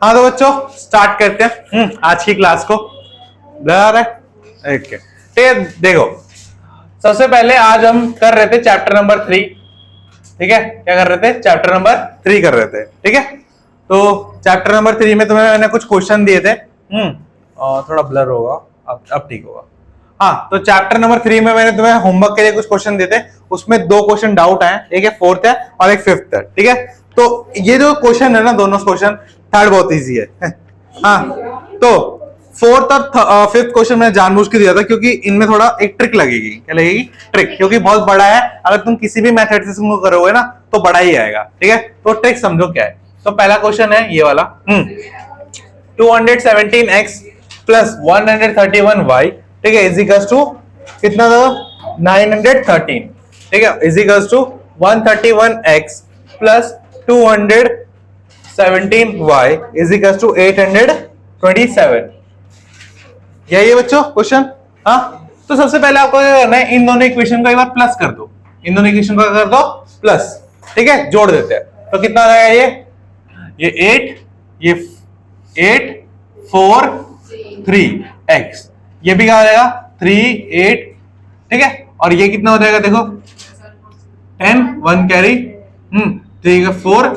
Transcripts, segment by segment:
हाँ तो बच्चों स्टार्ट करते हैं आज की क्लास को। बराबर है, ठीक है। देखो सबसे पहले आज हम कर रहे थे चैप्टर नंबर 3, ठीक है। क्या कर रहे थे? चैप्टर नंबर 3 कर रहे थे, ठीक है। तो चैप्टर नंबर 3 में तुम्हें मैंने कुछ क्वेश्चन दिए थे, और थोड़ा ब्लर होगा, अब ठीक होगा। हाँ, तो चैप्टर नंबर 3 में मैंने तुम्हें होमवर्क के लिए कुछ क्वेश्चन दिए थे, उसमें 2 क्वेश्चन डाउट आए, एक है 4th है और एक 5th है, ठीक है। तो ये जो क्वेश्चन है ना, दोनों क्वेश्चन, थर्ड बहुत इजी है हाँ, तो 4th और 5th क्वेश्चन मैंने जानबूझ के दिया था क्योंकि इनमें थोड़ा एक ट्रिक लगेगी। क्या लगेगी? ट्रिक, क्योंकि बहुत बड़ा है। अगर तुम किसी भी मेथड से इसको करोगे ना तो बड़ा ही आएगा, ठीक है। तो ट्रिक समझो क्या है। तो पहला क्वेश्चन है ये वाला, 217x प्लस 131y, ठीक है, इज इक्वल्स टू कितना था? 913, ठीक है, is equals to 131x plus 217y is equals to 827। यही है बच्चों क्वेश्चन। हाँ, तो सबसे पहले आपको क्या करना है, इन दोनों इक्वेशन को एक बार प्लस कर दो। इन दोनों इक्वेशन को कर दो प्लस, ठीक है, जोड़ देते हैं। तो कितना आ जाएगा? ये 8, ये 8 4 3x, ये भी क्या हो जाएगा? 3 8, ठीक है। और ये कितना हो जाएगा? देखो 10 1 कैरी, 3 का 4,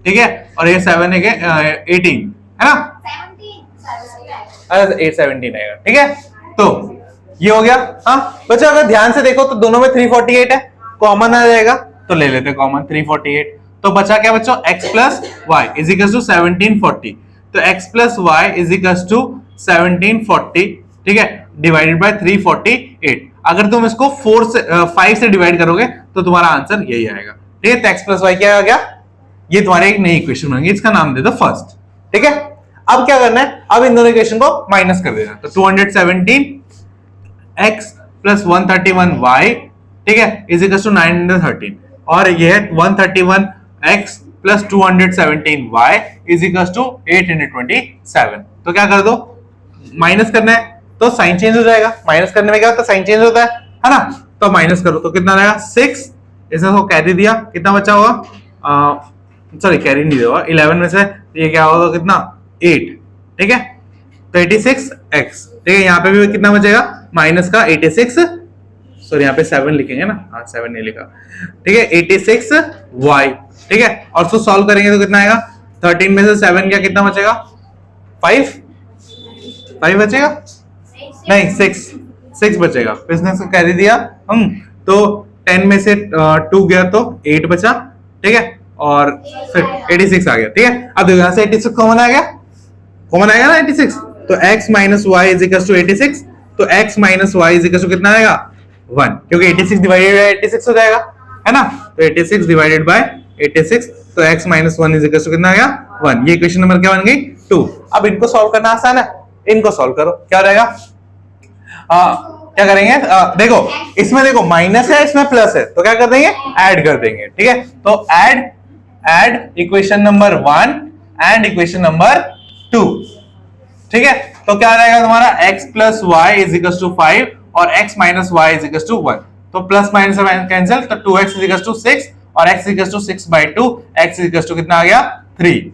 ठीक है, और ये 7 है 18, है ना? 817 आएगा, ठीक है। तो ये हो गया। हाँ बच्चों, अगर ध्यान से देखो तो दोनों में 348 है, कॉमन आ जाएगा तो ले लेते कॉमन 348। तो बचा क्या बच्चों? x plus y is equal to 1740। तो x plus y is equal to 1740, ठीक है, डिवाइडेड बाय 348। अगर तुम इसको 5 से डिवाइड करोगे तो तुम्हारा आंसर यही आएगा, ठीक है। तो x प्लस वाई क्या आ गया? ये तुम्हारी एक नई इक्वेशन बनेगी, इसका नाम दे दो फर्स्ट, ठीक है। अब क्या करना है? अब इन दोनों इक्वेशन को माइनस कर देना। तो 217x प्लस 131y, ठीक है, इज इक्वल टू 913, और ये है 131x plus 217y is equal to 827। तो क्या कर दो? माइनस करना है तो साइन चेंज हो जाएगा। माइनस करने में क्या होता है? साइन चेंज होता है ना। तो माइनस करो तो कितना आएगा? 6, इसको कैरी दिया, कितना बचा होगा? सॉरी कैरी नहीं देगा, 11 में से ये क्या होगा? कितना? 8, ठीक है। तो 86x, ठीक है, यहाँ पे भी कितना बचेगा? माइनस का 86, सॉरी यहाँ पे 7 लिखेंगे ना, हाँ 7 नहीं लिखा, ठीक है, 86y, ठीक है। और उसको सॉल्व करेंगे तो कितना आएगा? 13 में से 7 क्या कितना बचेगा? 5 बचेगा? नहीं 6 बचेगा। बिजनेस को कैरी दिया हम, तो 10 में से 2 गया तो 8 बचा, ठीक है, और फिर 86 आ गया, ठीक है। अब देखो यहाँ से 86 कॉमन आ गया, कॉमन आएगा ना 86। तो x minus y is equal to 86, तो x minus y is equal to कितना आएगा? 1, क्योंकि 86 डिवाइडेड बाय 86 हो जाएगा, है ना। तो 86 डिवाइडेड बाय 86, तो x minus 1 is equal to कितना आ गया? 1। ये इक्वेशन नंबर क्या बन गई? 2। अब इनको सॉल्व करना आसान है, इनको सॉल्व करो। क्या हो जाएगा? क्या करेंगे? देखो इसमें देखो माइनस है, इसमें प्लस है, तो क्या कर देंगे? ऐड कर देंगे, ठीक है। तो add equation number 1 and equation number 2, ठीक है। तो क्या रहेगा तुम्हारा? x plus y is equal to 5 और x minus y is equal to 1। तो प्लस माइनस कैंसिल, तो 2x इज इक्वल टू 6 और x is equal to 6/2, x is equal to कितना आ गया? 3।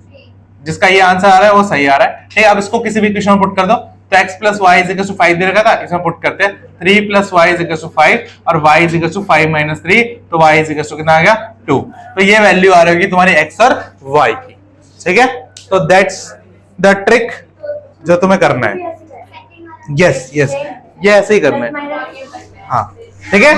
जिसका ये आंसर आ रहा है वो सही आ रहा है, ठीक है। अब इसको किसी भी इक्वेशन में पुट कर दो। तो x plus y is equal to 5 दे रखा था, इसमें पुट करते हैं 3 plus y is equal to 5 और y is equal to 5 minus 3, तो y इज इक्वल टू कितना आ गया? 2। तो ये वैल्यू आ रही होगी तुम्हारी x और y की, ठीक है। तो दैट्स द ट्रिक जो तुम्हें करना है। यस ये ऐसे ही करना है, हाँ, ठीक है।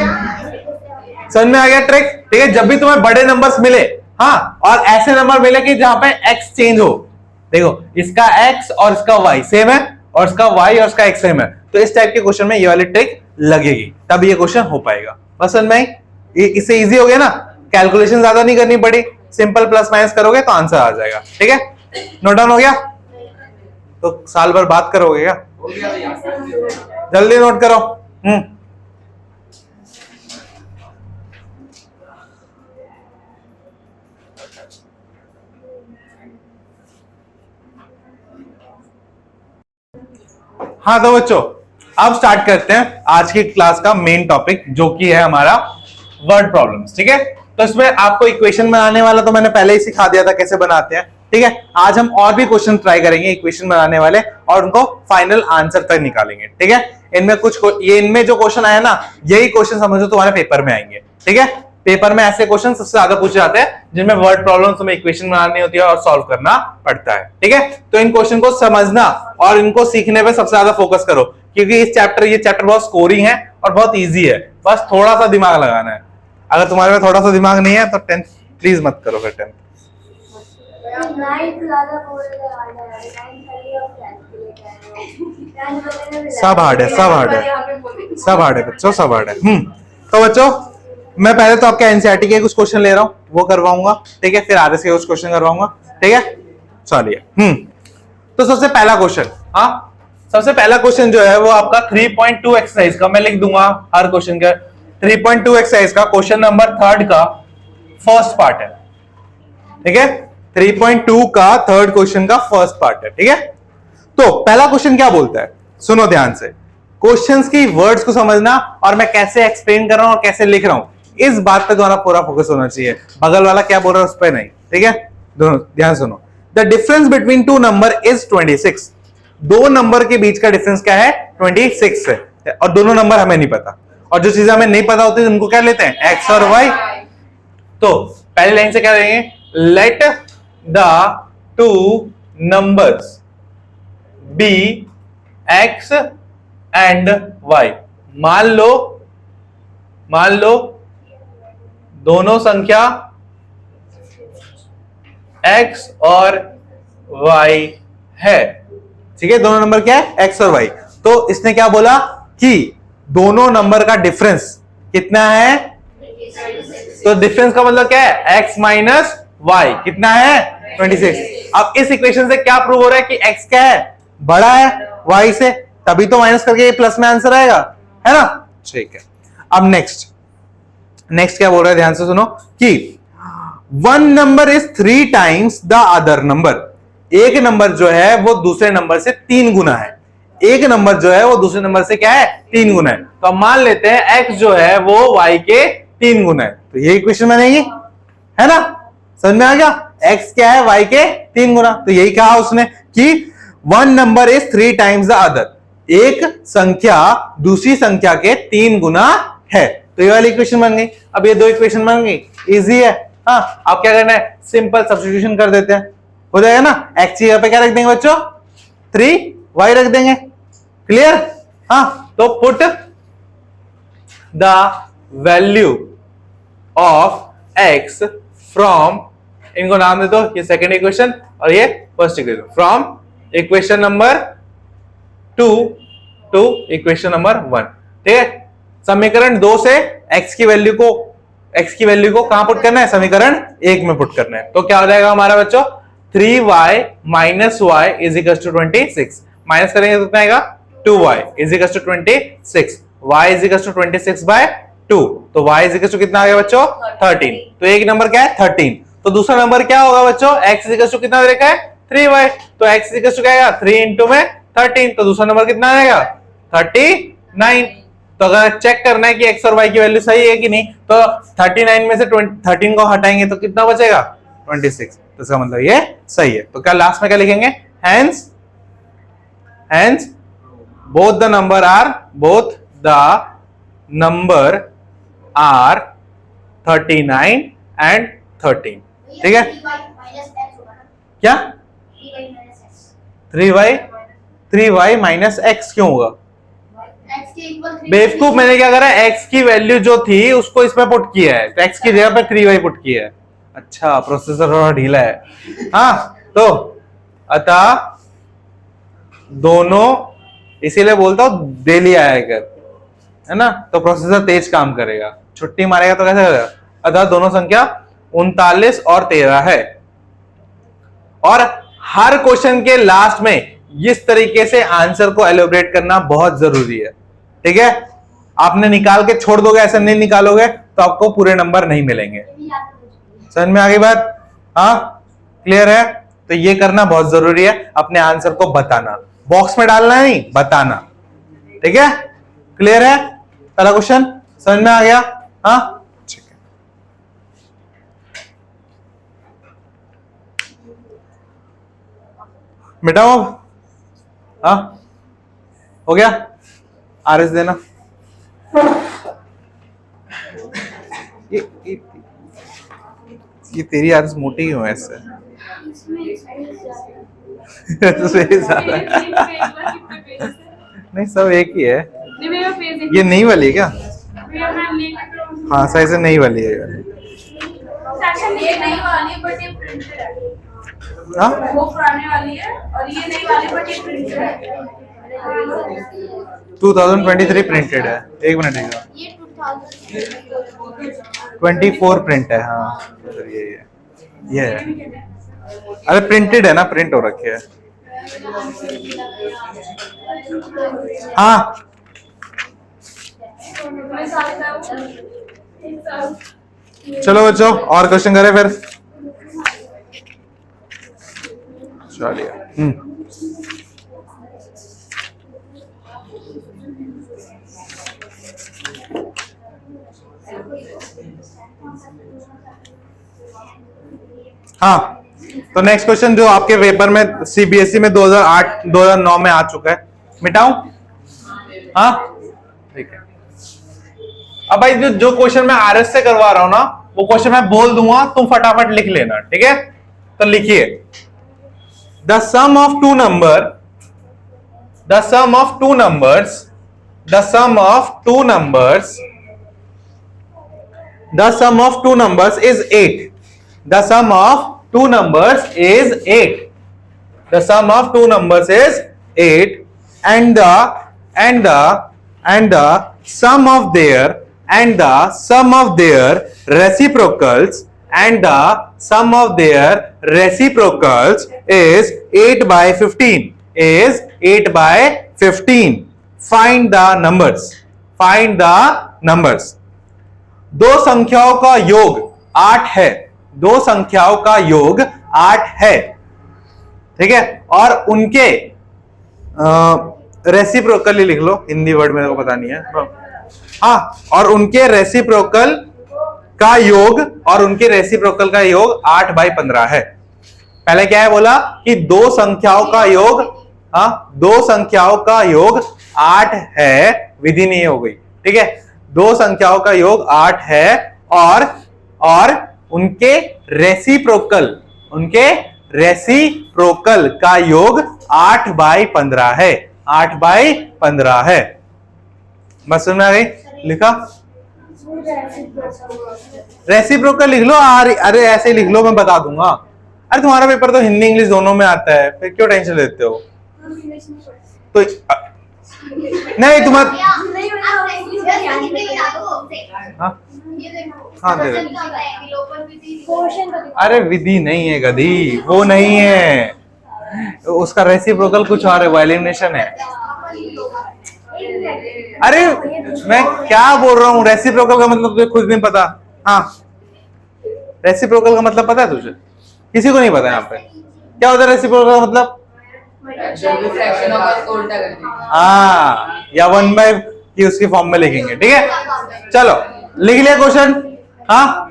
समझ में आ गया ट्रिक, ठीक है। जब भी तुम्हें बड़े नंबर्स मिले, हाँ, और ऐसे नंबर मिले कि जहां पे x चेंज हो, देखो इसका x और इसका y सेम है और इसका y और इसका x सेम है, तो इस टाइप के क्वेश्चन में ये वाली ट्रिक लगेगी, तब ये क्वेश्चन हो पाएगा। बस समझ में ये इससे इजी हो गया ना, कैलकुलेशन ज्यादा नहीं करनी पड़ी, सिंपल प्लस माइनस करोगे तो आंसर आ जाएगा, ठीक है। नोट डाउन हो गया? तो साल भर बात करोगे क्या? जल्दी नोट करो। हाँ तो बच्चों अब स्टार्ट करते हैं आज की क्लास का मेन टॉपिक, जो कि है हमारा वर्ड प्रॉब्लम्स, ठीक है। तो इसमें आपको इक्वेशन बनाने वाला तो मैंने पहले ही सिखा दिया था कैसे बनाते हैं, ठीक है, आज हम और भी क्वेश्चन ट्राई करेंगे इक्वेशन बनाने वाले और उनको फाइनल आंसर तक निकालेंगे। ठीक है, इनमें इनमें जो क्वेश्चन आया ना, यही क्वेश्चन समझो तुम्हारे पेपर में आएंगे। ठीक है, पेपर में ऐसे क्वेश्चन सबसे ज्यादा पूछे जाते हैं जिनमें वर्ड प्रॉब्लम तुम्हें इक्वेशन बनानी होती है और सॉल्व करना पड़ता है। ठीक है, तो इन क्वेश्चन को समझना और इनको सीखने पे सबसे ज्यादा फोकस करो, क्योंकि ये चैप्टर बहुत स्कोरिंग है और बहुत इजी है, बस थोड़ा सा दिमाग लगाना है। अगर तुम्हारे में थोड़ा सा दिमाग नहीं है तो 10th प्लीज मत करो फिर 10th। सब हार्ड है, सब हार्ड है, सब हार्ड है बच्चों, सब हार्ड है। तो बच्चों मैं पहले तो आपके एनसीईआरटी के कुछ क्वेश्चन ले रहा हूँ, वो करवाऊंगा। ठीक है, फिर आरएस के कुछ क्वेश्चन करवाऊंगा। ठीक है, चलिए। तो सबसे पहला क्वेश्चन, सबसे पहला क्वेश्चन जो है वो आपका 3.2 एक्सरसाइज का, मैं लिख दूंगा हर क्वेश्चन का। 3.2 एक्सरसाइज का क्वेश्चन नंबर 3 का फर्स्ट पार्ट है। ठीक है, 3.2 का 3rd क्वेश्चन का फर्स्ट पार्ट है। ठीक है, तो पहला क्वेश्चन क्या बोलता है, सुनो ध्यान से। क्वेश्चंस की वर्ड्स को समझना और मैं कैसे एक्सप्लेन कर रहा हूं और कैसे लिख रहा हूं, इस बात पे तुम्हारा पूरा फोकस होना चाहिए। बगल वाला क्या बोल रहा है उस पर नहीं। ठीक है, दोनों ध्यान सुनो। The difference between two number is 26। दो नंबर के बीच का डिफरेंस क्या है, 26 है। और दोनों नंबर हमें नहीं पता, और जो चीजें हमें नहीं पता होती उनको क्या लेते हैं, एक्स और वाई। तो पहली लाइन से क्या देंगे, let the two numbers be x and y. मान लो दोनों संख्या x और y है। ठीक है, दोनों नंबर क्या है, x और y। तो इसने क्या बोला कि दोनों नंबर का डिफरेंस कितना है, तो डिफरेंस का मतलब क्या है, x माइनस वाई कितना है, 26। अब इस इक्वेशन से क्या प्रूव हो रहा है कि x क्या है, बड़ा है y से, तभी तो माइनस करके ये प्लस में आंसर आएगा, है ना। ठीक है, अब नेक्स्ट क्या बोल रहा है, ध्यान से सुनो कि one number is 3 times the other number. एक नंबर जो है वो दूसरे नंबर से 3 गुना है। एक नंबर जो है वो दूसरे नंबर से क्या है, 3 गुना है। तो अब मान लेते हैं x जो है वो y के 3 गुना है, तो ये इक्वेशन बनेगी, है ना। समझ में आ गया, x क्या है, y के 3 गुना। तो यही कहा उसने कि one number is 3 times the other. एक संख्या दूसरी संख्या के 3 गुना है, तो ये वाली इक्वेशन बन गई। अब ये दो इक्वेशन बन गई, इजी है। हाँ, अब क्या करना है, सिंपल सब्स्टिट्यूशन कर देते हैं, हो जाएगा ना। x की जगह पे क्या रख देंगे बच्चों, 3y रख देंगे। क्लियर। हाँ, तो put the value of x from, इनको नाम दे दो, ये सेकेंड इक्वेशन और ये first equation, from equation number 2 to equation number 1। ठीक है, समीकरण 2 से x की वैल्यू को कहां पुट करना है, समीकरण 1 में पुट करना है। तो क्या हो जाएगा हमारा बच्चों, 3y minus y is equal to 26। माइनस करेंगे तो कितना आएगा, 2y is equal to 26। y is equal to 26 by 2, तो y इज इक्वल टू कितना आ गया बच्चों, 13। तो एक नंबर क्या है, 13। तो दूसरा नंबर क्या होगा बच्चों, x इज इक्वल टू कितना देखा है, 3y। तो x इज इक्वल टू क्या आएगा, 3 इंटू में 13, तो दूसरा नंबर कितना आएगा, 39। तो अगर चेक करना है कि x और y की वैल्यू सही है कि नहीं, तो 39 में से 13 को हटाएंगे तो कितना बचेगा, 26। तो इसका मतलब ये सही है। तो क्या लास्ट में क्या लिखेंगे, hence both the number are 39 and 13। ठीक है, क्या 3y माइनस x क्यों होगा, बेवकूफ, मैंने क्या करा, x की वैल्यू जो थी उसको इसमें पुट किया है, तो x की जगह पे 3y पुट किया है। अच्छा, प्रोसेसर थोड़ा ढीला है। हाँ, तो अतः दोनों, इसीलिए बोलता हूं डेली आया कर, है ना, तो प्रोसेसर तेज काम करेगा। छुट्टी मारेगा तो कैसे करेगा। अतः दोनों संख्या 39 और 13 है। और हर क्वेश्चन के लास्ट में इस तरीके से आंसर को एलोबरेट करना बहुत जरूरी है। ठीक है, आपने निकाल के छोड़ दोगे, ऐसे नहीं निकालोगे तो आपको पूरे नंबर नहीं मिलेंगे। समझ में आ गई बात, हाँ क्लियर है। तो ये करना बहुत जरूरी है, अपने आंसर को बताना, बॉक्स में डालना नहीं, बताना। ठीक है, क्लियर है। पहला क्वेश्चन समझ में आ गया, हाँ ठीक है। मिटाओ अब। हाँ हो गया, आरएस देना। ये तेरी आरएस मोटी क्यों है इससे? नहीं सब एक ही है। ये नई वाली है क्या? हाँ सही से नई वाली है। ये नई वाली बट ये प्रिंटेड है। हाँ वो पुराने वाली है और ये नई वाली बट ये प्रिंटेड है। 2023 प्रिंटेड है। एक मिनट देगा, ये 24 प्रिंट है। हाँ सर ये है। अरे प्रिंटेड है ना, प्रिंट हो रखे है। हाँ चलो बच्चों और क्वेश्चन करें फिर। चलिए हाँ तो नेक्स्ट क्वेश्चन जो आपके पेपर में सीबीएसई में 2008 2009 में आ चुका है, मिटाऊं? हाँ ठीक है। अब भाई जो क्वेश्चन मैं आरएस से करवा रहा हूं ना, वो क्वेश्चन मैं बोल दूंगा, तुम फटाफट लिख लेना, ठीक है? तो लिखिए, the sum of two numbers is 8. The sum of two numbers is 8. The sum of two numbers is 8, and the sum of their reciprocals is 8 by 15. Is 8 by 15. Find the numbers. दो संख्याओं का योग 8 है। दो संख्याओं का योग 8 है, ठीक है? और उनके रेसिप्रोकल ही लिख लो, हिंदी वर्ड मेरे को पता नहीं है। हाँ, और उनके रेसिप्रोकल का योग 8 by 15 है। पहले क्या है बोला कि दो संख्याओं का योग, दो संख्याओं का योग 8 है, विधि नहीं हो गई, ठीक है? दो संख्याओं का योग 8 है और उनके रेसिप्रोकल का योग 8 by 15 है। 8 by 15 है। बस समझ में आ गई? लिखा? रेसिप्रोकल लिख लो। अरे ऐसे लिख लो, मैं बता दूंगा। अरे तुम्हारा पेपर तो हिंदी इंग्लिश दोनों में आता है, फिर क्यों टेंशन लेते हो? तो नहीं तुम्हारा हाँ दे दे। अरे विधि नहीं है गधी, वो नहीं है, उसका रेसिप्रोकल कुछ और है, वो एलिमिनेशन है। अरे मैं क्या बोल रहा हूँ, रेसिप्रोकल का मतलब तुझे खुद नहीं पता? हाँ रेसिप्रोकल का मतलब पता है तुझे? किसी को नहीं पता यहाँ पे क्या होता है रेसिप्रोकल का मतलब? हाँ, या 1/, की उसकी फॉर्म में लिखेंगे, ठीक है? चलो लिख लिया क्वेश्चन। हाँ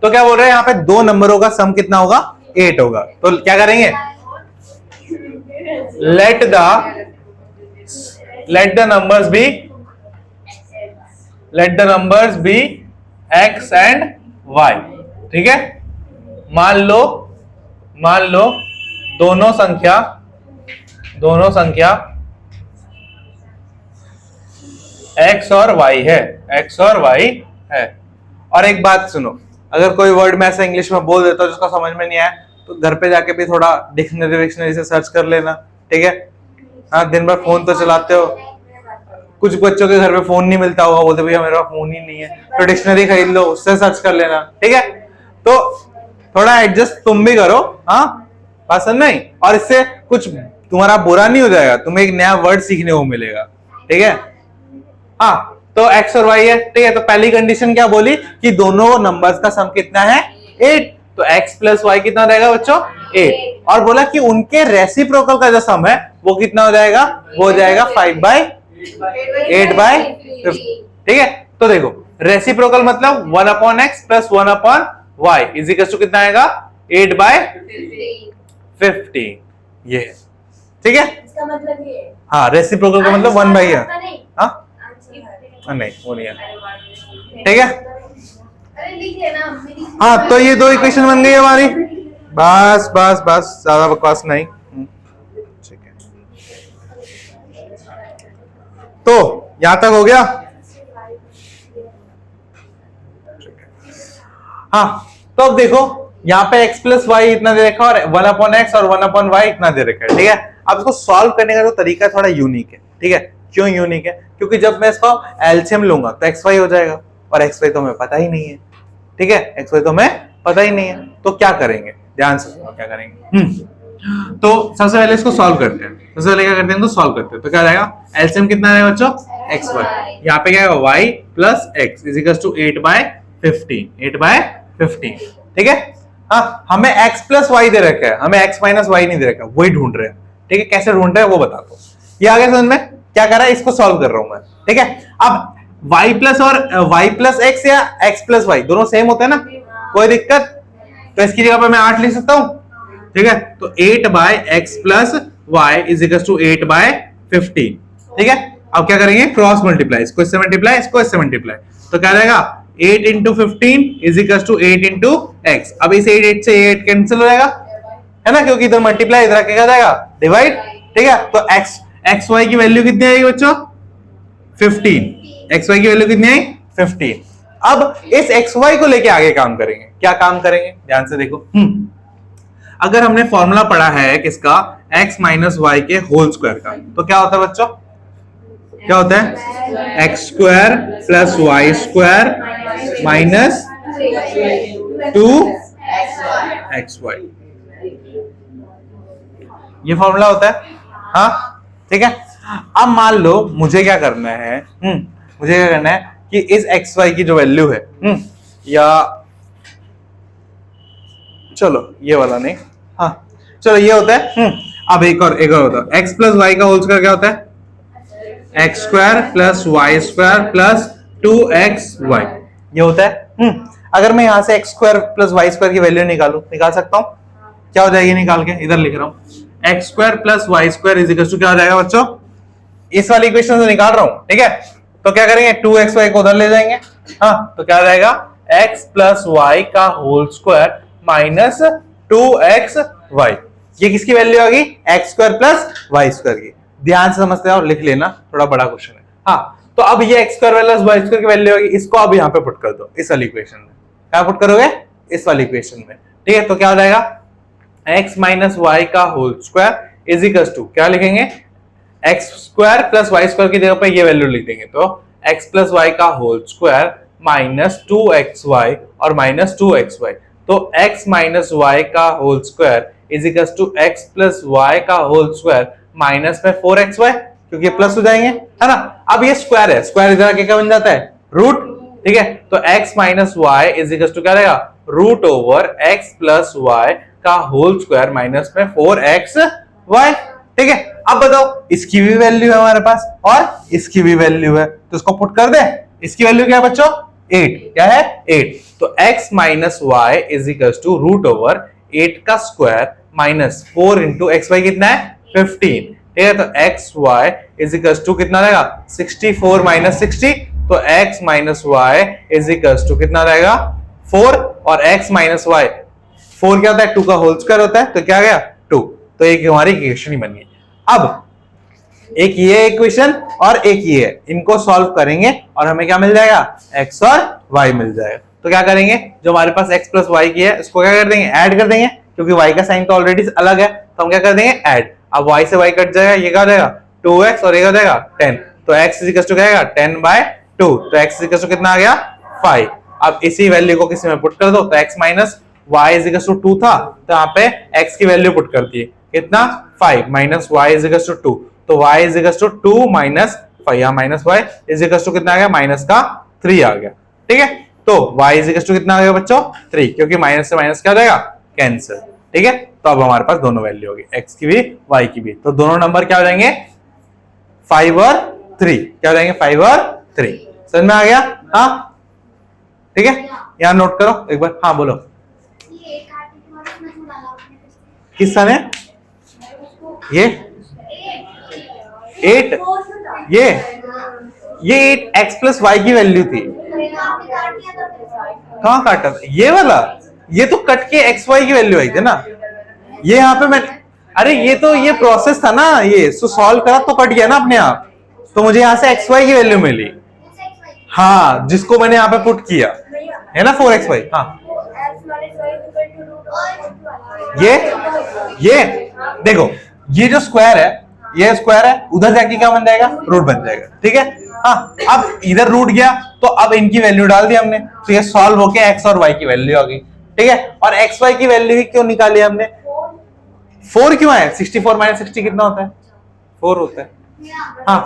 तो क्या बोल रहे हैं यहाँ पे? दो नंबरों का सम कितना होगा? 8 होगा। तो क्या करेंगे? Let the numbers be x and y, ठीक है? मान लो दोनों संख्या x और y है। और एक बात सुनो, अगर कोई वर्ड में ऐसा इंग्लिश में बोल देता हो जिसका समझ में नहीं आया, तो घर पे जाके भी थोड़ा डिक्शनरी से सर्च कर लेना, ठीक है? हाँ, दिन भर फोन तो चलाते हो, कुछ बच्चों के घर पे फोन नहीं मिलता होगा, बोलते भैया मेरे पास फोन ही नहीं है, तो डिक्शनरी खरीद लो, उससे सर्च कर लेना, ठीक है? तो थोड़ा एडजस्ट तुम भी करो, हाँ बात समझ नहीं? और इससे कुछ तुम्हारा बुरा नहीं हो जाएगा, तुम्हें एक नया वर्ड सीखने को मिलेगा, ठीक है? हाँ तो x और y है, ठीक है? तो पहली कंडीशन क्या बोली कि दोनों नंबर्स का सम कितना है? 8। तो x प्लस y कितना रहेगा बच्चों? 8। और बोला कि उनके रेसिप्रोकल का जो सम है वो कितना हो जाएगा? वो हो जाएगा 5/8 by 50, ठीक है? तो देखो रेसिप्रोकल मतलब 1/x plus 1/y is equal to कितना आएगा? 8 बाय 15 ये है, ठीक है। इसका मतलब ये है। हाँ, रेसिप्रोकल का मतलब 1 बाई है। नहीं हाँ नहीं, वो नहीं है, ठीक है। अरे लिख लेना हाँ, तो ये दो इक्वेशन बन गई हमारी। बस बस बस, ज्यादा बकवास नहीं। ठीक है, तो यहां तक हो गया। हाँ, तो अब देखो यहाँ पे x प्लस वाई इतना दे रखा है और 1/x और 1/y इतना दे रखा है, ठीक है। अब इसको सॉल्व करने का जो तरीका थोड़ा यूनिक है, ठीक है। क्यों यूनिक है? क्योंकि जब मैं इसका एलसीएम लूंगा तो xy हो जाएगा और xy तो हमें पता ही नहीं है, ठीक है। xy तो हमें पता ही नहीं है, तो क्या करेंगे, ध्यान से सुनो क्या करेंगे। तो सबसे पहले इसको सॉल्व करते हैं। सबसे पहले क्या करते हैं, तो सॉल्व करते हैं। तो क्या जाएगा, एलसीएम कितना आएगा बच्चों, xy। यहाँ पे क्या आएगा, y plus x is equal to 8 by 15, ठीक है। हाँ, हमें x प्लस वाई दे रखा है, हमें x माइनस वाई नहीं दे रखा, वही ढूंढ रहे हैं, ठीक है। कैसे ढूंढ रहे हैं वो बता दो। ये आगे समझ में क्या कर रहा है, इसको सॉल्व कर रहा हूं मैं, ठीक है। अब y प्लस और y प्लस x या x प्लस वाई दोनों सेम होते हैं ना, कोई दिक्कत? तो इसकी जगह पर मैं 8 लिख सकता हूं, ठीक है। तो 8 by x plus y is equal to 8 by 15, ठीक है। अब क्या करेंगे, क्रॉस मल्टीप्लाई, इसको इससे मल्टीप्लाई, इसको इससे मल्टीप्लाई, तो क्या रहेगा 8 into 15 is equal to 8 into x. अब इस 8 से 8 कैंसिल हो जाएगा, है ना, क्योंकि इधर मल्टीप्लाई, इधर क्या जाएगा डिवाइड, ठीक है। तो एक्स वाई की वैल्यू कितनी आएगी बच्चों, 15। एक्स वाई की वैल्यू कितनी आई, 15। अब इस एक्स वाई को लेके आगे काम करेंगे। क्या काम करेंगे, ध्यान से देखो। अगर हमने फॉर्मूला पढ़ा है किसका, x माइनस वाई के होल स्क्वायर का, तो क्या होता है बच्चों, क्या होता है, x square plus y square minus 2xy, ये फॉर्मूला होता है, हाँ, ठीक है। अब मान लो मुझे क्या करना है, मुझे क्या करना है कि इस एक्स वाई की जो वैल्यू है, या चलो ये वाला नहीं, हाँ चलो ये होता है। अब एक और होता है, एक्स प्लस वाई का होल स्क्वायर क्या होता है, x square plus y square plus 2xy, ये होता है। अगर मैं यहां से x square plus y square की वैल्यू निकाल सकता हूं, क्या हो जाएगी निकाल के, इधर लिख रहा हूं, x square plus y square is equal to क्या हो जाएगा बच्चों, इस वाली इक्वेशन से निकाल रहा हूं, ठीक है। तो क्या करेंगे, 2xy को उधर ले जाएंगे, हाँ, तो क्या हो जाएगा, x प्लस वाई का होल स्क्वायर माइनस 2xy, ये किसकी वैल्यू आ गई, x square plus y square की। ध्यान से समझते हो, लिख लेना, थोड़ा बड़ा क्वेश्चन है। हाँ, तो अब ये x square plus y square की वैल्यू होगी, इसको अब यहाँ पे पुट कर दो, इस वाली इक्वेशन में। क्या पुट करोगे, इस वाली इक्वेशन में, ठीक है। तो क्या हो जाएगा, x माइनस वाई का whole square is equal to क्या लिखेंगे, x square plus y square की जगह पे ये वैल्यू लिख देंगे, तो एक्स प्लस वाई का होल स्क्वायर माइनस 2xy और माइनस 2xy, तो x माइनस वाई का whole square is equal to x plus y का होल स्क्वायर माइनस में 4xy, क्योंकि प्लस हो जाएंगे, है ना। अब ये स्क्वायर है, स्क्वायर इधर आके क्या बन जाता है, रूट, ठीक है। तो x minus y is equal to क्या रहेगा, root over x plus y का होल स्क्वायर माइनस में 4xy, ठीक है। अब बताओ, इसकी भी वैल्यू है हमारे पास और इसकी भी वैल्यू है, तो इसको पुट कर दे। इसकी वैल्यू क्या है बच्चों, 8, क्या है 8, तो x minus y is equal to root over 8 का square minus 4 into x y कितना है 15, ठीक है। तो x y is equal to कितना रहेगा 64 माइनस 60, तो x minus y is equal to कितना रहेगा 4, और x माइनस वाई 4 क्या होता है, 2 का होल स्क्वायर होता है, तो क्या गया 2, तो एक हमारी इक्वेशन ही बन गई। अब एक ये इक्वेशन और एक ये है, इनको सॉल्व करेंगे और हमें क्या मिल जाएगा, x और y मिल जाएगा। तो क्या करेंगे, जो हमारे पास x प्लस वाई की है इसको क्या कर देंगे, ऐड कर देंगे, क्योंकि y का साइन तो ऑलरेडी अलग है, तो हम क्या कर देंगे ऐड। अब y से y कट जाएगा, ये क्या हो जाएगा 2x और ये क्या हो जाएगा 10, तो x इज इक्वल टू क्या आएगा 10 बाय 2, तो x इज इक्वल टू कितना आ गया 5। अब इसी वैल्यू को किसी में पुट कर दो, तो x minus y is equal to 2 था, तो यहाँ पे x की वैल्यू पुट कर दिए, कितना 5 minus y is equal to 2, तो y is equal to 2 minus 5, यहाँ minus y is equal to कितना आ गया, माइनस का 3 आ गया, ठीक है। तो y इज इक्वल टू कितना आ गया बच्चों 3, क्योंकि माइनस से माइनस क्या हो जाएगा कैंसिल, ठीक है। तो अब हमारे पास दोनों वैल्यू होगी, x की भी y की भी, तो दोनों नंबर क्या हो जाएंगे 5 और 3, क्या हो जाएंगे 5 और 3, समझ में आ गया, हाँ ठीक है। यहाँ नोट करो एक बार, हाँ बोलो। ये काटने के बाद किसका ने ये 8 ये 8 x प्लस वाई की वैल्यू थी। कहाँ काटा था ये वाला? ये तो कट के एक्स वाई की वैल्यू आई थी ना। ये यहाँ पे मैं अरे ये तो ये प्रोसेस था ना, ये सॉल्व करा तो कट गया ना अपने आप, तो मुझे यहाँ से एक्स वाई की वैल्यू मिली। हाँ जिसको मैंने यहाँ पे पुट किया है ना 4xy। हाँ ये देखो ये जो स्क्वायर है ये स्क्वायर है, उधर जाके क्या बन जाएगा? रूट बन जाएगा। ठीक है। हाँ अब इधर रूट गया तो अब इनकी वैल्यू डाल दी हमने, तो ये सॉल्व होके एक्स और वाई की वैल्यू आ गई। ठीक है। और एक्स वाई की वैल्यू ही क्यों निकाली हमने? 4 क्यों आया? 64 माइनस 60 कितना होता है? 4 होता है। हाँ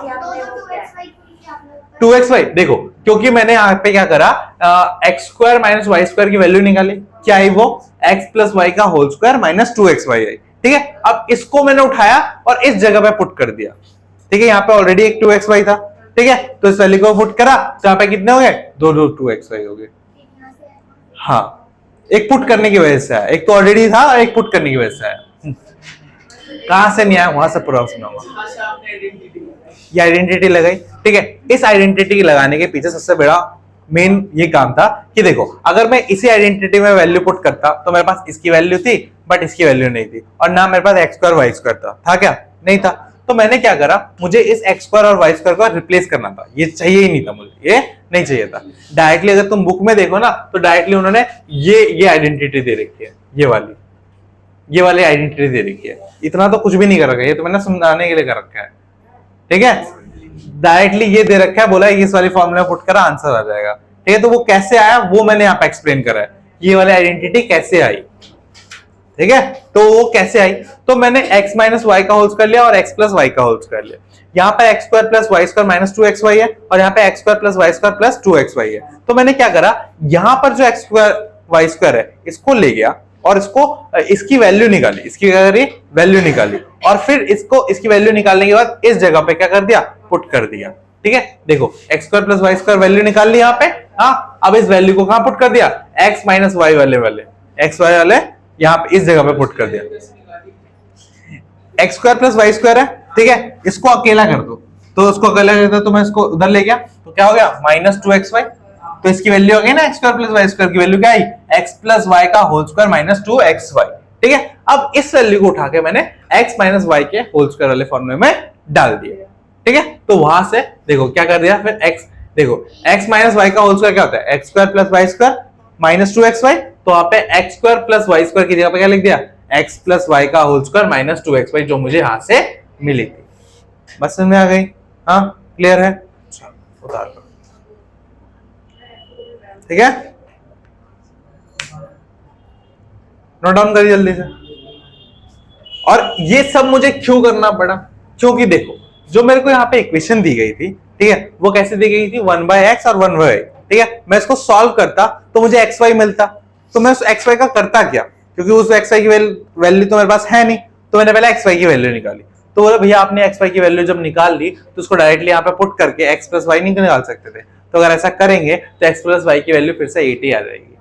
2xy देखो, क्योंकि मैंने यहाँ पे क्या करा, x square minus y square की वैल्यू निकाली, क्या आई वो? एक्स प्लस वाई का होल स्क्वायर माइनस 2xy आई। ठीक है। अब इसको मैंने उठाया और इस जगह पे पुट कर दिया। ठीक है। यहाँ पे ऑलरेडी एक 2xy था। ठीक है। तो इस वैल्यू को पुट करा तो यहाँ पे कितने हो गए? 2xy हो गए। हाँ एक पुट करने की वजह से आया, एक तो ऑलरेडी था और एक पुट करने की वजह से आया। कहां से नहीं आया? वहां से पूरा सुनाऊंगा। ये आइडेंटिटी लगाई। ठीक है। इस आइडेंटिटी लगाने के पीछे सबसे बड़ा मेन ये काम था कि देखो अगर मैं इसी आइडेंटिटी में वैल्यू पुट करता तो मेरे पास इसकी वैल्यू थी बट इसकी वैल्यू नहीं थी, और ना मेरे पास एक्स स्क्वायर वाई स्क्वायर था क्या? नहीं था। तो मैंने क्या करा, मुझे इस एक्स स्क्वायर और वाई स्क्वायर को रिप्लेस करना था। ये चाहिए ही नहीं था मुझे, ये नहीं चाहिए था। डायरेक्टली अगर तुम बुक में देखो ना तो डायरेक्टली उन्होंने ये आइडेंटिटी दे रखी है, ये वाली आइडेंटिटी दे रखी है। इतना तो कुछ भी नहीं कर रखा है, ये तो मैंने समझाने के लिए कर रखा है। ठीक है। डायरेक्टली ये दे रखा है, बोला है इस वाली फॉर्मूला पुट करा आंसर आ जाएगा। ठीक है। तो वो कैसे आया वो मैंने यहाँ पे एक्सप्लेन करा है, ये वाली आइडेंटिटी कैसे आई। ठीक है। तो वो कैसे आई, तो मैंने x माइनस वाई का होल स्क्वायर लिया और x प्लस वाई का होल स्क्वायर लिया। यहाँ पे x square plus y square minus 2xy है और यहाँ पे x square plus y square plus 2xy है। तो मैंने क्या करा, यहाँ पर जो एक्स स्क्वायर वाई स्क्वायर है इसको ले गया और इसको इसकी वैल्यू निकाली, इसकी क्या करी? वैल्यू निकाली, और फिर इसको इसकी वैल्यू निकालने के बाद इस जगह पे क्या कर दिया? पुट कर दिया। ठीक है। देखो x square plus y square value निकाल ली यहाँ पे। हाँ अब इस वैल्यू को कहां पुट कर दिया? एक्स माइनस वाई वाले एक्स वाई वाले यहाँ पे इस जगह पे पुट कर दिया। X square plus y square है। ठीक है। इसको अकेला कर दो, तो उसको अकेला कर दो तो मैं इसको उधर ले गया तो क्या हो गया? Minus 2xy। तो इसकी वैल्यू हो गई ना x square plus y square की वैल्यू क्या आई? एक्स प्लस वाई का होल स्क्वायर माइनस 2xy। ठीक है। अब इस वैल्यू को उठा के मैंने एक्स माइनस वाई के होल स्क्वायर वाले फॉर्मूले में डाल दिया। ठीक है। तो वहां से देखो क्या कर दिया फिर एक्स, देखो एक्स माइनस वाई का होल स्क्वायर क्या होता है? X square plus y square minus 2xy। तो वहां पे x square plus y square की जगह पे क्या लिख दिया? एक्स प्लस वाई का होल स्क्वायर माइनस 2xy, जो मुझे यहां से मिली थी। बस समझ में आ गई? हाँ क्लियर है? उतार दो। ठीक है। नोट डाउन करिए जल्दी से। और ये सब मुझे क्यों करना पड़ा? क्योंकि देखो जो मेरे को यहाँ पे इक्वेशन दी गई थी, ठीक है, वो कैसे दी गई थी? 1/x और 1/y। ठीक है। मैं इसको सॉल्व करता तो मुझे xy मिलता, तो मैं उस xy का करता क्या? क्योंकि उस xy की वैल्यू तो मेरे पास है नहीं, तो मैंने पहले xy की वैल्यू निकाली। तो बोले भैया आपने xy की वैल्यू जब निकाल ली तो उसको डायरेक्टली यहाँ पे पुट करके x प्लस वाई नहीं निकाल सकते थे? तो अगर ऐसा करेंगे तो x प्लस वाई की वैल्यू फिर से 80 आ जाएगी,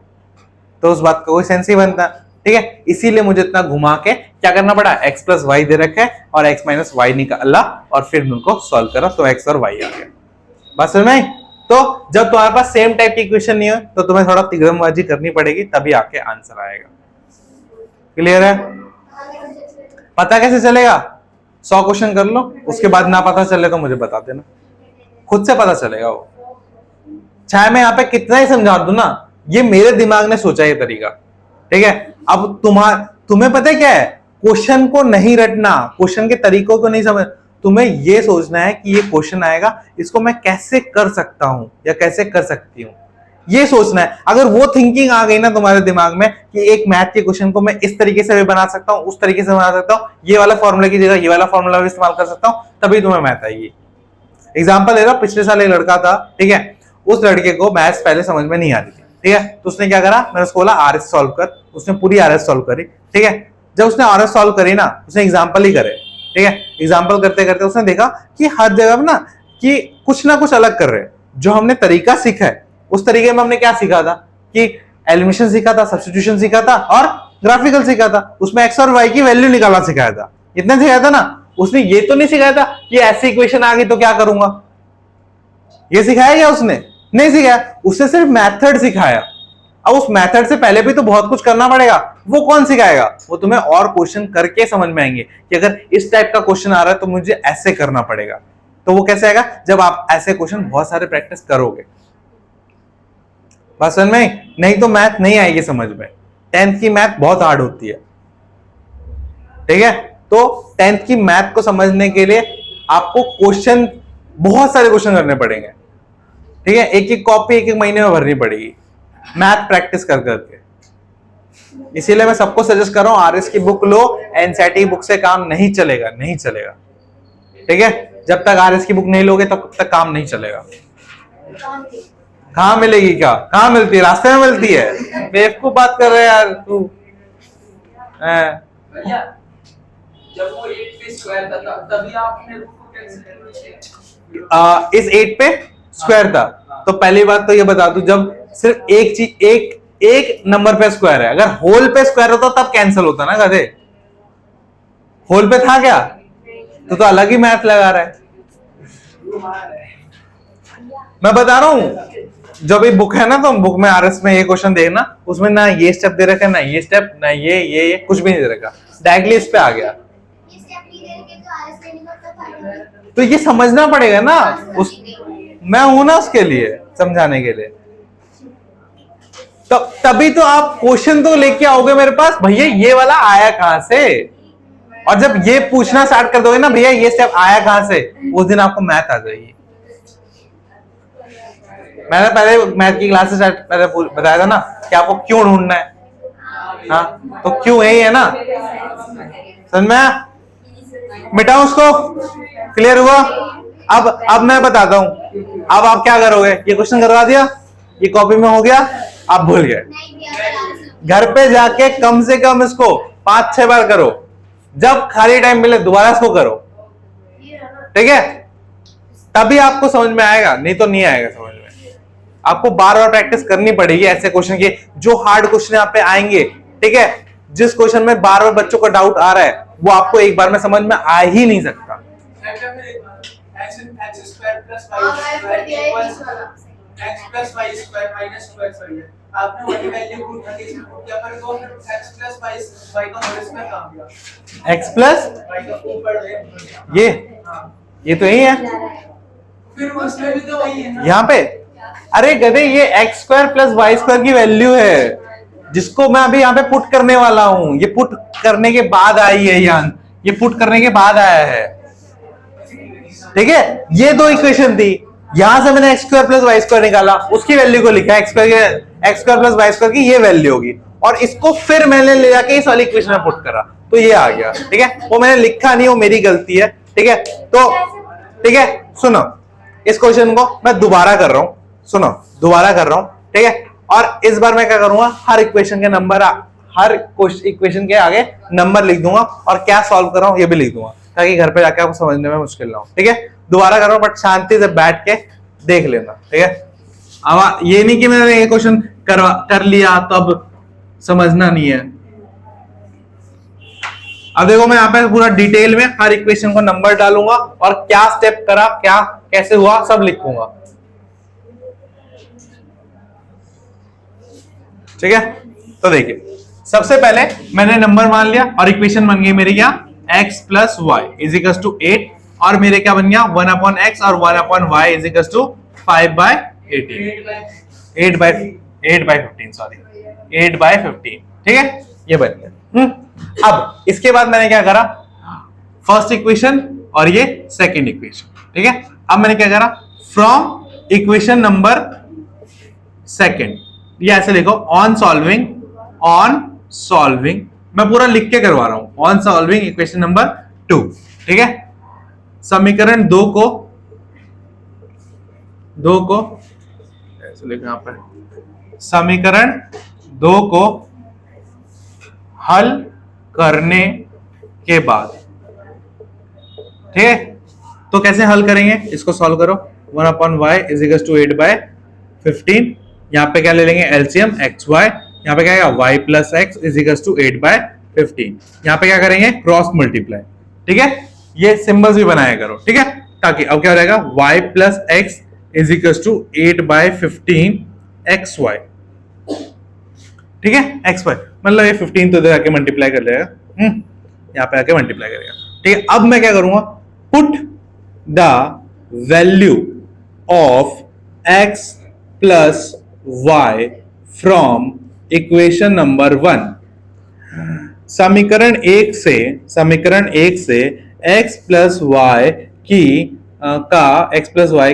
तो उस बात का कोई सेंस ही बनता। ठीक है। इसीलिए मुझे इतना घुमा के क्या करना पड़ा? x प्लस वाई दे रखा है और x माइनस वाई निकाला और फिर उनको सॉल्व करा तो x और y आ गया। बात समझ में? तो जब तुम्हारे पास सेम टाइप की इक्वेशन नहीं हो तो तुम्हें थोड़ा तिगड़मबाजी करनी पड़ेगी, तभी आके आंसर आएगा। क्लियर है? पता कैसे चलेगा? 100 क्वेश्चन कर लो, उसके बाद ना पता चले तो मुझे बता देना, खुद से पता चलेगा वो। चाहे मैं यहाँ पे कितना ही समझा दूं ना, ये मेरे दिमाग ने सोचा ये तरीका। ठीक है। अब तुम्हें पता है क्या है? क्वेश्चन को नहीं रटना, क्वेश्चन के तरीकों को नहीं समझ, तुम्हें ये सोचना है कि ये क्वेश्चन आएगा, इसको मैं कैसे कर सकता हूं या कैसे कर सकती हूं, ये सोचना है। अगर वो थिंकिंग आ गई ना तुम्हारे दिमाग में कि एक मैथ के क्वेश्चन को मैं इस तरीके से भी बना सकता हूं, उस तरीके से बना सकता हूं, ये वाला फॉर्मूला की जगह ये वाला फॉर्मूला भी इस्तेमाल कर सकता हूं, तभी तुम्हें मैथ आएगी। एग्जाम्पल ले रहा हूं, पिछले साल एक लड़का था, ठीक है, उस लड़के को मैथ्स पहले समझ में नहीं आ रही थी। ठीक है। तो उसने क्या करा, मैंने उसको बोला आरएस सॉल्व कर, उसने पूरी आरएस सॉल्व करी। ठीक है। जब उसने आरएस सॉल्व करी ना, उसने एग्जाम्पल ही करे। ठीक है। एग्जाम्पल करते करते उसने देखा कि हर जगह ना कि कुछ ना कुछ अलग कर रहे हैं। जो हमने तरीका सीखा है उस तरीके में हमने क्या सीखा था कि एलिमिनेशन सीखा था, सब्स्टिट्यूशन सीखा था और ग्राफिकल सीखा था, उसमें एक्स और वाई की वैल्यू निकालना सिखाया था, इतना सिखाया था ना। उसने ये तो नहीं सिखाया था कि ऐसी इक्वेशन आ गई तो क्या करूंगा, ये सिखाया क्या उसने? नहीं सिखाया, उसने सिर्फ मेथड सिखाया। अब उस मेथड से पहले भी तो बहुत कुछ करना पड़ेगा, वो कौन सिखाएगा? वो तुम्हें और क्वेश्चन करके समझ में आएंगे कि अगर इस टाइप का क्वेश्चन आ रहा है तो मुझे ऐसे करना पड़ेगा। तो वो कैसे आएगा? जब आप ऐसे क्वेश्चन बहुत सारे प्रैक्टिस करोगे। बात समझ में? नहीं तो मैथ नहीं आएगी समझ में। 10th की मैथ बहुत हार्ड होती है, ठीक है? तो 10th की मैथ को समझने के लिए आपको क्वेश्चन, बहुत सारे क्वेश्चन करने पड़ेंगे, ठीक है? एक एक कॉपी एक एक महीने में भरनी पड़ेगी मैथ प्रैक्टिस कर करके। इसीलिए मैं सबको सजेस्ट कर रहा हूं, आरएस की बुक लो, एनसीईआरटी बुक से काम नहीं चलेगा, नहीं चलेगा, ठीक है? जब तक आरएस की बुक नहीं लोगे तब तक काम नहीं चलेगा। कहां मिलेगी? क्या कहां मिलती है? रास्ते में मिलती है। बेवकूफ बात कर रहे हैं यार तू। भैया जब वो 8 पे स्क्वायर था तभी आपने रूट को कैंसिल किया? इस 8 पे स्क्वायर था। तो पहली बात तो ये बता दूं, जब सिर्फ एक चीज एक नंबर पे स्क्वायर है, अगर होल पे स्क्वायर होता तब कैंसिल होता ना गधे। होल पे था क्या? तो अलग ही मैथ लगा रहा है। मैं बता रहा हूं, जब ये बुक है ना, तो बुक में आरएस में ये क्वेश्चन देखना, उसमें ना ये स्टेप दे रखा है, ना ये स्टेप, ना ये कुछ भी नहीं दे रखा, डायरेक्टली इस पे आ गया। तो ये समझना पड़ेगा ना, उस मैं हूं ना उसके लिए, समझाने के लिए। तो तभी तो आप क्वेश्चन तो लेके आओगे मेरे पास, भैया ये वाला आया कहां से। और जब ये पूछना स्टार्ट कर दोगे ना, भैया ये स्टेप आया कहां से, उस दिन आपको मैथ आ जाएगी। मैंने पहले मैथ की क्लासेस पहले बताया था ना कि आपको क्यों ढूंढना है। हाँ, तो क्यों यही है ना, समझ में? मिटाओ उसको, क्लियर हुआ? अब मैं बताता हूं, अब आप क्या करोगे? ये क्वेश्चन करवा दिया, ये कॉपी में हो गया, आप भूल गए। घर पे जाके कम से कम इसको 5-6 बार करो, जब खाली टाइम मिले दोबारा इसको करो, ठीक है? तभी आपको समझ में आएगा, नहीं तो नहीं आएगा समझ में। आपको बार बार प्रैक्टिस करनी पड़ेगी ऐसे क्वेश्चन की, जो हार्ड क्वेश्चन यहाँ पे आएंगे, ठीक है? जिस क्वेश्चन में बार बार बच्चों को डाउट आ रहा है, वो आपको एक बार में समझ में आ ही नहीं सकता। आपने वही वैल्यू पुट करके इसमें पुट किया, पर तो फिर x प्लस y का होल स्क्वायर कहां गया? x प्लस y का ऊपर ये तो यही है, फिर उसमें भी तो वही है ना यहाँ पे। अरे गधे, ये x square plus y square की वैल्यू है, जिसको मैं अभी यहाँ पे पुट करने वाला हूं। ये पुट करने के बाद आई है, ये पुट करने के बाद आया है, ठीक है? ये दो इक्वेशन थी, यहां से मैंने x square plus y square निकाला, उसकी वैल्यू को लिखा, x square plus y square की ये वैल्यू होगी, और इसको फिर मैंने ले जाके इस वाली इक्वेशन में पुट करा, तो ये आ गया, ठीक है? वो मैंने लिखा नहीं, वो मेरी गलती है, ठीक है? तो ठीक है, सुनो, इस क्वेश्चन को मैं दोबारा कर रहा हूं, सुनो, दोबारा कर रहा हूं, ठीक है? और इस बार मैं क्या करूंगा, हर इक्वेशन के नंबर, हर इक्वेशन के आगे नंबर लिख दूंगा, और क्या सॉल्व कर रहा हूं ये भी लिख दूंगा, ताकि घर पे जाके आपको समझने में मुश्किल ना हो, ठीक है? दोबारा कर रहा हूं, बट शांति से बैठ के देख लेना, ठीक है? अब ये नहीं कि मैंने ये क्वेश्चन कर लिया तो अब समझना नहीं है। अब देखो, मैं यहाँ पे पूरा डिटेल में हर इक्वेशन को नंबर डालूंगा, और क्या स्टेप करा, क्या कैसे हुआ, सब लिखूंगा, ठीक है? तो देखिए, सबसे पहले मैंने नंबर मान लिया, और इक्वेशन बन गई मेरी क्या, x plus y is equal to 8, और मेरे क्या बन गया, 1/x और 1/y is equal to 5/18, 8/15, sorry 8/15, ठीक है? ये बन गया। अब इसके बाद मैंने क्या करा, फर्स्ट इक्वेशन और ये सेकंड इक्वेशन, ठीक है? अब मैंने क्या करा, फ्रॉम इक्वेशन नंबर सेकंड, ये ऐसे लिखो, ऑन सॉल्विंग, मैं पूरा लिख के करवा रहा हूं, ऑन सॉल्विंग इक्वेशन नंबर 2, ठीक है? समीकरण 2 को ऐसे लिखो यहां पर, समीकरण 2 को हल करने के बाद, ठीक है? तो कैसे हल करेंगे, इसको सॉल्व करो, 1/y इज इक्वल टू 8/15, यहां पे क्या ले लेंगे, एलसीएम xy, यहाँ पे क्या आएगा y plus x is equal to 8/15। यहाँ पे क्या करेंगे क्रॉस मल्टीप्लाई, ठीक है, ये सिंबल्स भी बनाया करो, ठीक है, ताकि अब क्या हो जाएगा y plus x is equal to 8/15 x y, ठीक है, एक्स वाई मतलब ये 15 तो इधर आके मल्टीप्लाई कर लेगा, यहाँ पे आके मल्टीप्लाई करेगा, ठीक है। अब मैं क्या करूंगा, put the value of x plus y from equation number 1। समीकरण एक से x प्लस वाई की x प्लस वाई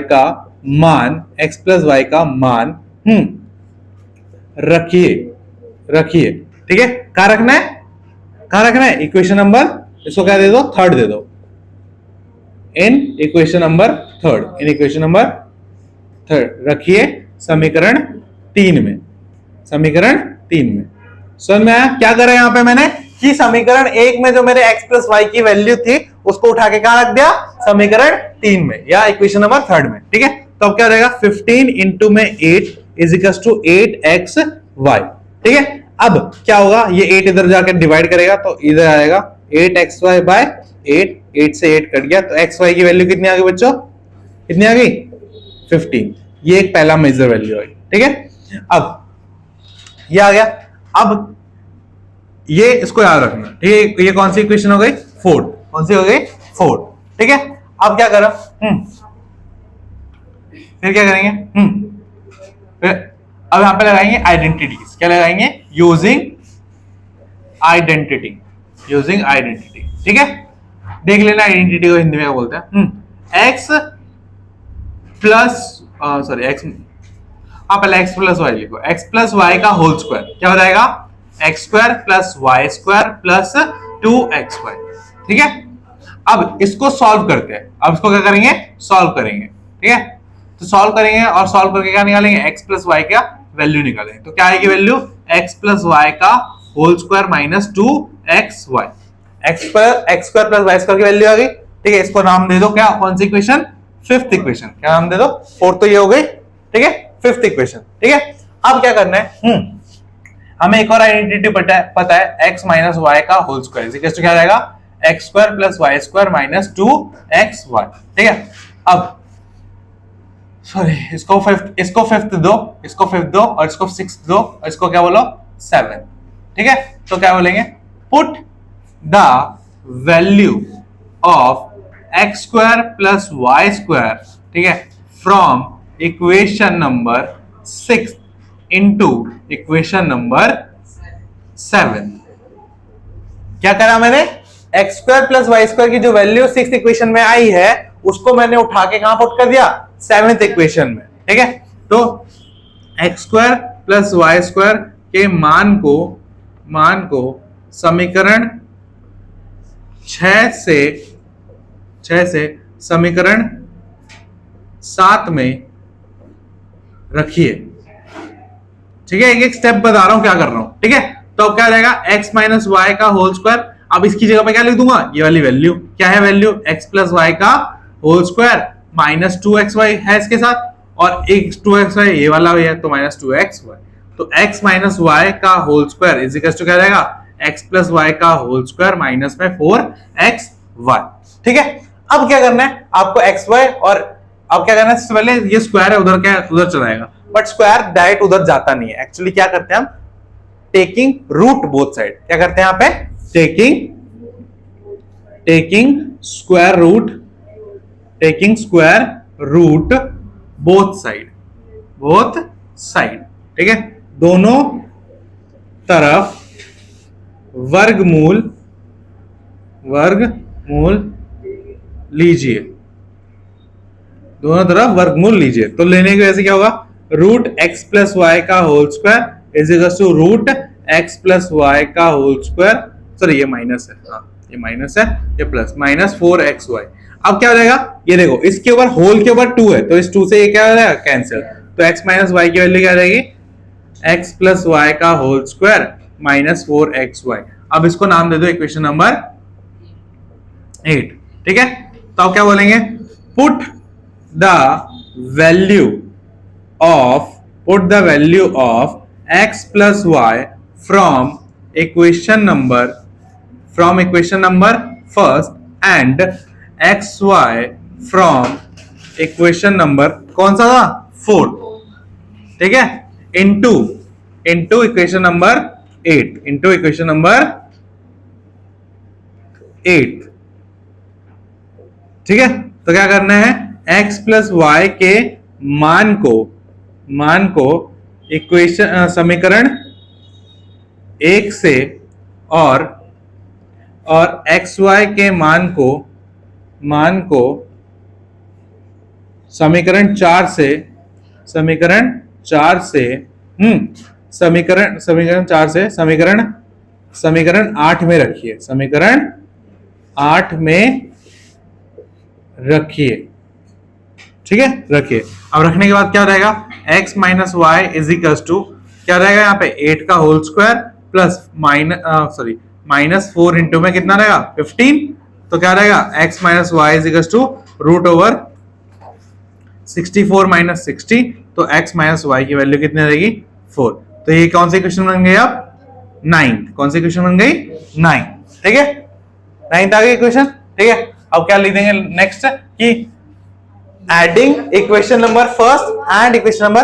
का मान रखिए, ठीक है, कहां रखना है इक्वेशन नंबर, इसको क्या दे दो, थर्ड दे दो, इन इक्वेशन नंबर थर्ड रखिए समीकरण 3 में। समझ में आया क्या करा यहां पे मैंने कि समीकरण 1 में जो मेरे x प्लस वाई की वैल्यू थी उसको उठा के कहां रख दिया, समीकरण 3 में या इक्वेशन नंबर 3 में, ठीक है। तो अब क्या हो जाएगा 15 इंटू में 8 इज इक्वल टू 8xy, ठीक है। अब क्या होगा, ये 8 इधर जाकर डिवाइड करेगा तो इधर आएगा 8xy बाय 8 से 8 कट गया, तो xy की वैल्यू कितनी आ गई बच्चों, कितनी आ गई 15। ये एक पहला मेजर वैल्यू आई, ठीक है। अब ये आ गया, अब ये इसको याद रखना, ठीक है। ये कौन सी इक्वेशन हो गई, फोर्थ, कौन सी हो गई, फोर्थ, ठीक है। अब क्या करो, फिर क्या करेंगे, अब यहां पे लगाएंगे आइडेंटिटीज, क्या लगाएंगे, यूजिंग आइडेंटिटी, ठीक है। देख लेना आइडेंटिटी को हिंदी में क्या बोलते हैं, एक्स प्लस एक्स, पहले x प्लस वाई लिखो, x प्लस वाई का होल स्क्वायर क्या हो जाएगा, x square plus y square plus 2xy, ठीक है। अब इसको सॉल्व करते हैं, अब इसको क्या करेंगे, सॉल्व करेंगे, ठीक है। तो सॉल्व करेंगे और सॉल्व करके क्या निकालेंगे, x प्लस वाई का वैल्यू निकालेंगे, तो क्या आएगी वैल्यू, x प्लस वाई का whole square minus 2xy, x square plus y square की वैल्यू आ गई, ठीक है। इसको नाम दे दो क्या, कौन सी इक्वेशन, फिफ्थ इक्वेशन, क्या नाम दे दो, फोर्थ तो ये हो गई, ठीक है, फिफ्थ इक्वेशन, ठीक है। अब क्या करना है, हमें एक और आइडेंटिटी पता है x माइनस वाई का whole square is equal to क्या जाएगा, x square plus y square minus 2xy, ठीक है। अब सॉरी इसको फिफ्थ दो, और इसको सिक्स्थ दो, और इसको क्या बोलो, 7, ठीक है। तो क्या बोलेंगे, put the value of x square plus y square, ठीक है, from equation number 6 into equation number 7। क्या करा मैंने, x square plus y square की जो वैल्यू 6th इक्वेशन में आई है उसको मैंने उठा के कहां पुट कर दिया, 7th इक्वेशन में, ठीक है। तो x square plus y square के मान को समीकरण 6 से समीकरण 7 में रखिए, ठीक है। एक स्टेप बता रहा हूं क्या कर रहा हूं, ठीक है। तो अब क्या आ जाएगा, x माइनस वाई का होल स्क्वायर, अब इसकी जगह पे क्या लिख दूंगा, ये वाली वैल्यू, क्या है वैल्यू, x प्लस वाई का होल स्क्वायर माइनस 2xy है इसके साथ, और एक 2xy ये वाला भी है तो माइनस 2xy, तो x माइनस वाई का whole square is equal to क्या जाएगा, x प्लस वाई का होल स्क्वायर माइनस में 4xy, ठीक है। अब क्या करना है आपको, xy, और अब क्या करना है, इससे पहले ये स्क्वायर है उधर चलाएगा, बट स्क्वायर डायरेक्ट उधर जाता नहीं है, एक्चुअली क्या करते हैं हम, टेकिंग रूट बोथ साइड, क्या करते हैं यहाँ पे, taking square root both side, ठीक है, दोनों तरफ वर्गमूल लीजिए, दोनों तरफ वर्गमूल लीजिए। तो लेने की वजह से क्या होगा, रूट एक्स प्लस वाई का whole square is equal to root x plus y का होल स्क्वायर, सॉरी ये माइनस है, हाँ ये माइनस है, ये प्लस, माइनस 4xy। अब क्या हो जाएगा, ये देखो इसके ऊपर होल के ऊपर 2 है, तो इस 2 से ये क्या हो जाएगा, कैंसिल, तो x माइनस वाई की वैल्यू क्या आ जाएगी, x प्लस वाई का होल स्क्वायर माइनस 4xy। अब इसको नाम दे दो इक्वेशन नंबर 8, ठीक है। तो अब क्या बोलेंगे, put the value of x plus y from equation number first and xy from equation number कौन सा था 4, ठीक है, into equation number 8, ठीक है। तो क्या करना है, x प्लस वाई के मान को इक्वेशन समीकरण 1 से और xy के मान को समीकरण 4 से समीकरण 8 में रखिए, समीकरण 8 में रखिए, ठीक है, रखिए। अब रखने के बाद क्या रहेगा, x minus y is equals to क्या रहेगा यहाँ पे 8 का whole square plus minus 4 into में कितना रहेगा 15, तो क्या रहेगा x minus y is equals to root over 64 minus 60, तो x माइनस वाई की वैल्यू कितनी रहेगी 4। तो ये कौन सी इक्वेशन बन गई अब 9, कौन सी इक्वेशन बन गई 9, ठीक है, 9th आ गई इक्वेशन, ठीक है। अब क्या लिख देंगे नेक्स्ट कि adding equation number first and equation number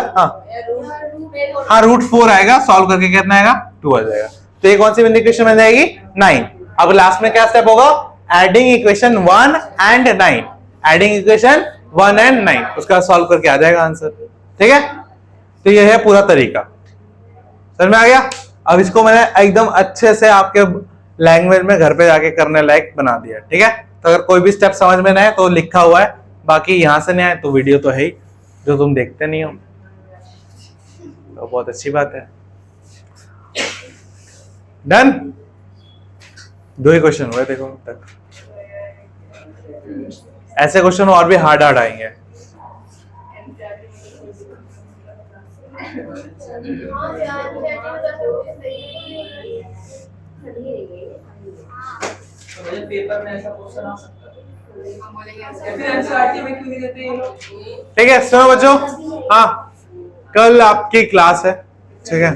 हाँ रूट 4 आएगा, सॉल्व करके कितना आएगा 2 आ जाएगा। तो ये कौन सी इक्वेशन बन जाएगी 9। अब लास्ट में क्या स्टेप होगा, adding equation 1 and 9, adding equation 1 and 9, उसका सॉल्व करके आ जाएगा आंसर, ठीक है। तो ये है पूरा तरीका, समझ में आ गया। अब इसको मैंने एकदम अच्छे से आपके लैंग्वेज में घर पे जाके करने लायक बना दिया, ठीक है। तो अगर कोई भी स्टेप समझ में ना आए तो लिखा हुआ है, बाकी यहां से नहीं आए तो वीडियो तो है ही, जो तुम देखते नहीं हो, तो बहुत अच्छी बात है। डन, 2 ही क्वेश्चन हुए देखो अब तक, ऐसे क्वेश्चन और भी हार्ड आएंगे। पेपर में ऐसा क्वेश्चन आ सकता है, फिर एनसीईआरटी में क्यों नहीं देते ये लोग। ठीक है, सुनो बच्चों, हाँ कल आपकी क्लास है, ठीक है,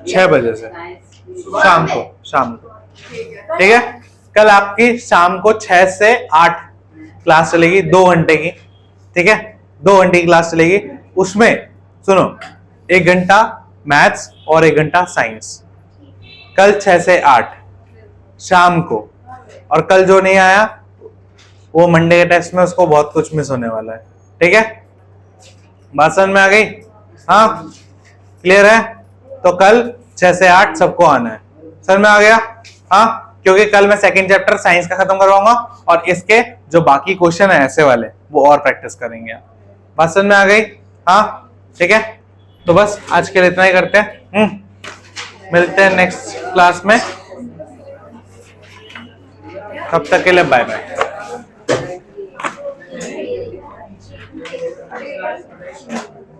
6 बजे से शाम को, ठीक है। कल आपकी शाम को 6 से 8 क्लास चलेगी, 2 घंटे की, ठीक है, 2 घंटे की क्लास चलेगी। उसमें सुनो 1 घंटा मैथ्स और 1 घंटा साइंस, कल 6 से 8 शाम को। और कल जो नहीं आया वो मंडे के टेस्ट में उसको बहुत कुछ मिस होने वाला है, ठीक है। बात समझ में आ गई, हाँ क्लियर है। तो कल 6 से 8 सबको आना है, समझ में आ गया, हाँ, क्योंकि कल मैं सेकंड चैप्टर साइंस का खत्म करवाऊंगा और इसके जो बाकी क्वेश्चन है ऐसे वाले वो और प्रैक्टिस करेंगे। बात समझ में आ गई, हाँ ठीक है। तो बस आज के लिए इतना ही करते हैं, मिलते हैं नेक्स्ट क्लास में, तब तक के लिए बाय बाय।